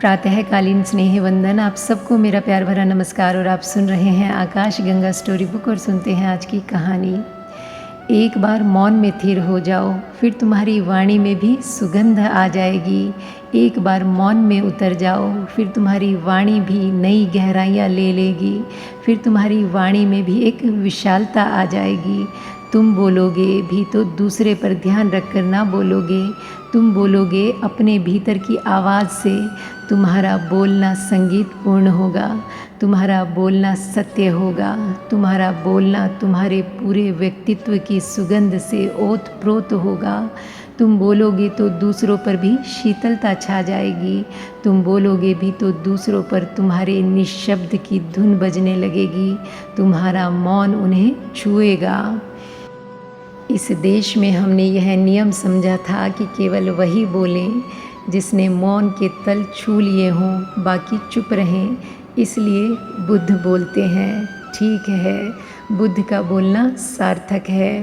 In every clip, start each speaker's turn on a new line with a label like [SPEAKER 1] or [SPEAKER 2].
[SPEAKER 1] प्रातःकालीन स्नेह वंदन। आप सबको मेरा प्यार भरा नमस्कार। और आप सुन रहे हैं आकाश गंगा स्टोरी बुक और सुनते हैं आज की कहानी। एक बार मौन में थिर हो जाओ, फिर तुम्हारी वाणी में भी सुगंध आ जाएगी। एक बार मौन में उतर जाओ, फिर तुम्हारी वाणी भी नई गहराइयाँ ले लेगी। फिर तुम्हारी वाणी में भी एक विशालता आ जाएगी। तुम बोलोगे भी तो दूसरे पर ध्यान रखकर ना बोलोगे। तुम बोलोगे अपने भीतर की आवाज़ से। तुम्हारा बोलना संगीतपूर्ण होगा। तुम्हारा बोलना सत्य होगा। तुम्हारा बोलना तुम्हारे पूरे व्यक्तित्व की सुगंध से ओतप्रोत होगा। तुम बोलोगे तो दूसरों पर भी शीतलता छा जाएगी। तुम बोलोगे भी तो दूसरों पर तुम्हारे निःशब्द की धुन बजने लगेगी। तुम्हारा मौन उन्हें छुएगा। इस देश में हमने यह नियम समझा था कि केवल वही बोलें जिसने मौन के तल छू लिए हों, बाकी चुप रहें। इसलिए बुद्ध बोलते हैं। ठीक है, बुद्ध का बोलना सार्थक है,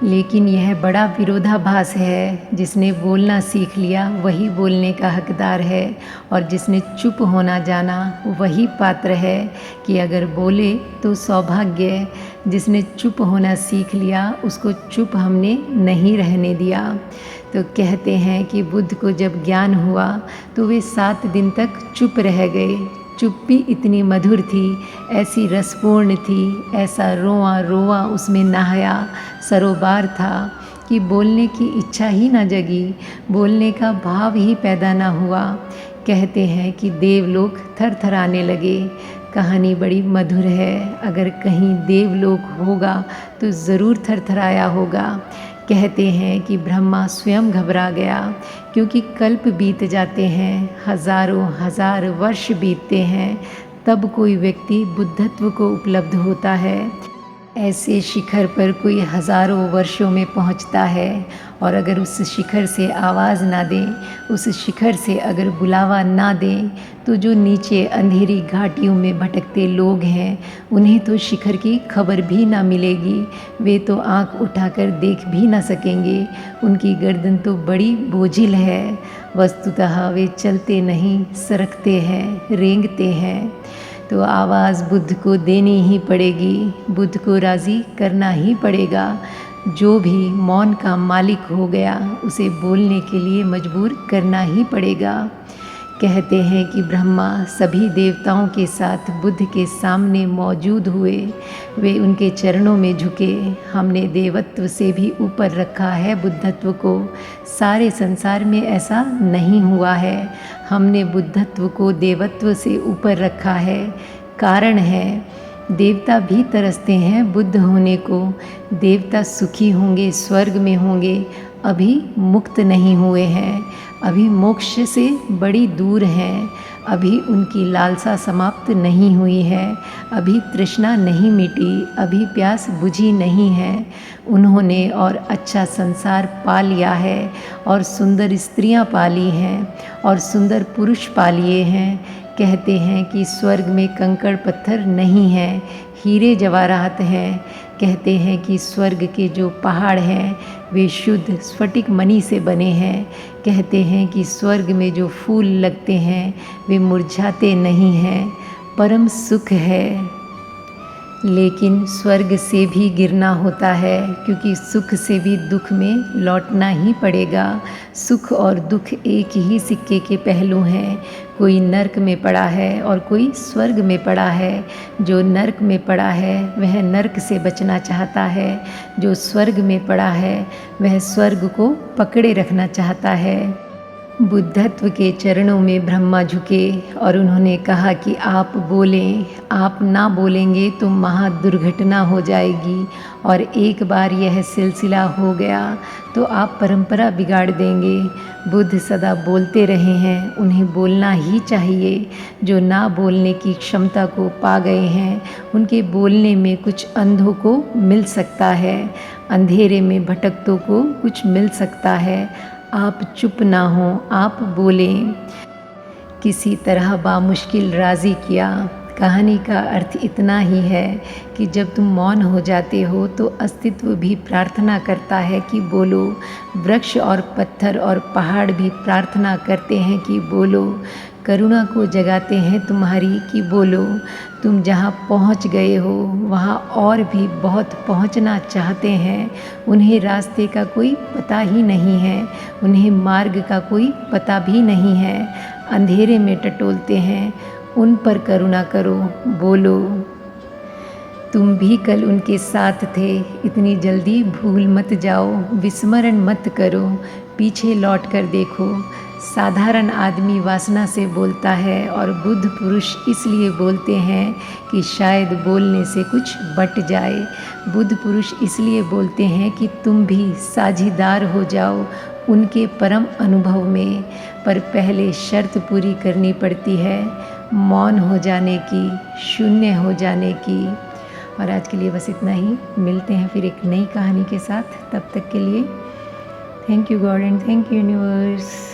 [SPEAKER 1] लेकिन यह बड़ा विरोधाभास है। जिसने बोलना सीख लिया वही बोलने का हकदार है, और जिसने चुप होना जाना वही पात्र है कि अगर बोले तो सौभाग्य। जिसने चुप होना सीख लिया उसको चुप हमने नहीं रहने दिया। तो कहते हैं कि बुद्ध को जब ज्ञान हुआ तो वे 7 दिन तक चुप रह गए। चुप्पी इतनी मधुर थी, ऐसी रसपूर्ण थी, ऐसा रोआ रोआ उसमें नहाया सरोबार था कि बोलने की इच्छा ही न जगी, बोलने का भाव ही पैदा न हुआ। कहते हैं कि देवलोक थरथराने लगे। कहानी बड़ी मधुर है। अगर कहीं देवलोक होगा तो ज़रूर थरथराया होगा। कहते हैं कि ब्रह्मा स्वयं घबरा गया, क्योंकि कल्प बीत जाते हैं, हजारों हजार वर्ष बीतते हैं, तब कोई व्यक्ति बुद्धत्व को उपलब्ध होता है। ऐसे शिखर पर कोई हजारों वर्षों में पहुंचता है, और अगर उस शिखर से आवाज़ ना दें, उस शिखर से अगर बुलावा ना दें, तो जो नीचे अंधेरी घाटियों में भटकते लोग हैं उन्हें तो शिखर की खबर भी ना मिलेगी। वे तो आंख उठाकर देख भी ना सकेंगे। उनकी गर्दन तो बड़ी बोझिल है। वस्तुतः वे चलते नहीं, सरकते हैं, रेंगते हैं। तो आवाज़ बुद्ध को देनी ही पड़ेगी, बुद्ध को राज़ी करना ही पड़ेगा। जो भी मौन का मालिक हो गया उसे बोलने के लिए मजबूर करना ही पड़ेगा। कहते हैं कि ब्रह्मा सभी देवताओं के साथ बुद्ध के सामने मौजूद हुए। वे उनके चरणों में झुके। हमने देवत्व से भी ऊपर रखा है बुद्धत्व को। सारे संसार में ऐसा नहीं हुआ है। हमने बुद्धत्व को देवत्व से ऊपर रखा है। कारण है, देवता भी तरसते हैं बुद्ध होने को। देवता सुखी होंगे, स्वर्ग में होंगे, अभी मुक्त नहीं हुए हैं, अभी मोक्ष से बड़ी दूर हैं, अभी उनकी लालसा समाप्त नहीं हुई है, अभी तृष्णा नहीं मिटी, अभी प्यास बुझी नहीं है। उन्होंने और अच्छा संसार पा लिया है, और सुंदर स्त्रियां पाली हैं, और सुंदर पुरुष पालिए हैं। कहते हैं कि स्वर्ग में कंकड़ पत्थर नहीं है, हीरे जवाहरात हैं। कहते हैं कि स्वर्ग के जो पहाड़ हैं वे शुद्ध स्फटिक मणि से बने हैं। कहते हैं कि स्वर्ग में जो फूल लगते हैं वे मुरझाते नहीं हैं। परम सुख है, लेकिन स्वर्ग से भी गिरना होता है, क्योंकि सुख से भी दुख में लौटना ही पड़ेगा। सुख और दुख एक ही सिक्के के पहलू हैं। कोई नर्क में पड़ा है और कोई स्वर्ग में पड़ा है। जो नर्क में पड़ा है वह नर्क से बचना चाहता है, जो स्वर्ग में पड़ा है वह स्वर्ग को पकड़े रखना चाहता है। बुद्धत्व के चरणों में ब्रह्मा झुके और उन्होंने कहा कि आप बोलें। आप ना बोलेंगे तो महादुर्घटना हो जाएगी, और एक बार यह सिलसिला हो गया तो आप परंपरा बिगाड़ देंगे। बुद्ध सदा बोलते रहे हैं, उन्हें बोलना ही चाहिए। जो ना बोलने की क्षमता को पा गए हैं उनके बोलने में कुछ अंधों को मिल सकता है, अंधेरे में भटकतों को कुछ मिल सकता है। आप चुप ना हो, आप बोलें। किसी तरह बामुश्किल राज़ी किया। कहानी का अर्थ इतना ही है कि जब तुम मौन हो जाते हो तो अस्तित्व भी प्रार्थना करता है कि बोलो। वृक्ष और पत्थर और पहाड़ भी प्रार्थना करते हैं कि बोलो। करुणा को जगाते हैं तुम्हारी कि बोलो। तुम जहाँ पहुँच गए हो वहाँ और भी बहुत पहुँचना चाहते हैं। उन्हें रास्ते का कोई पता ही नहीं है, उन्हें मार्ग का कोई पता भी नहीं है। अंधेरे में टटोलते हैं, उन पर करुणा करो, बोलो। तुम भी कल उनके साथ थे, इतनी जल्दी भूल मत जाओ, विस्मरण मत करो, पीछे लौट कर देखो। साधारण आदमी वासना से बोलता है और बुद्ध पुरुष इसलिए बोलते हैं कि शायद बोलने से कुछ बट जाए। बुद्ध पुरुष इसलिए बोलते हैं कि तुम भी साझीदार हो जाओ उनके परम अनुभव में। पर पहले शर्त पूरी करनी पड़ती है, मौन हो जाने की, शून्य हो जाने की। और आज के लिए बस इतना ही। मिलते हैं फिर एक नई कहानी के साथ। तब तक के लिए thank you God and thank you universe.